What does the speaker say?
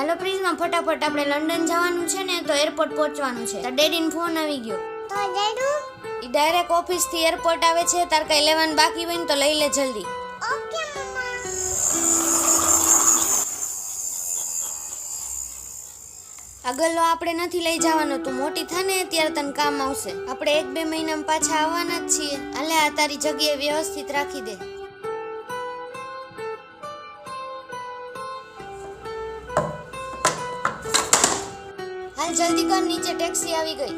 હાલો પ્રિઝમા, ફટાફટ આપણે લંડન જવાનું છે ને, તો એરપોર્ટ પહોંચવાનું છે. તાર ડેડીનો ફોન આવી ગયો. તો ડેડુ ઈ ડાયરેક્ટ ઓફિસ થી એરપોર્ટ આવે છે. તાર કઈ લેવાનું બાકી હોય ને તો લઈ લે જલ્દી. ઓકે મમ્મા. આ ગલ્લો આપણે નથી લઈ જવાનો. તું મોટી થા ને ત્યારે તને કામ આવશે. આપણે 1-2 મહિનામાં પાછા આવવાના જ છીએ. હાલે આ તારી જગ્યાએ વ્યવસ્થિત રાખી દે. હાલ જલ્દી કર, નીચે ટેક્સી આવી ગઈ.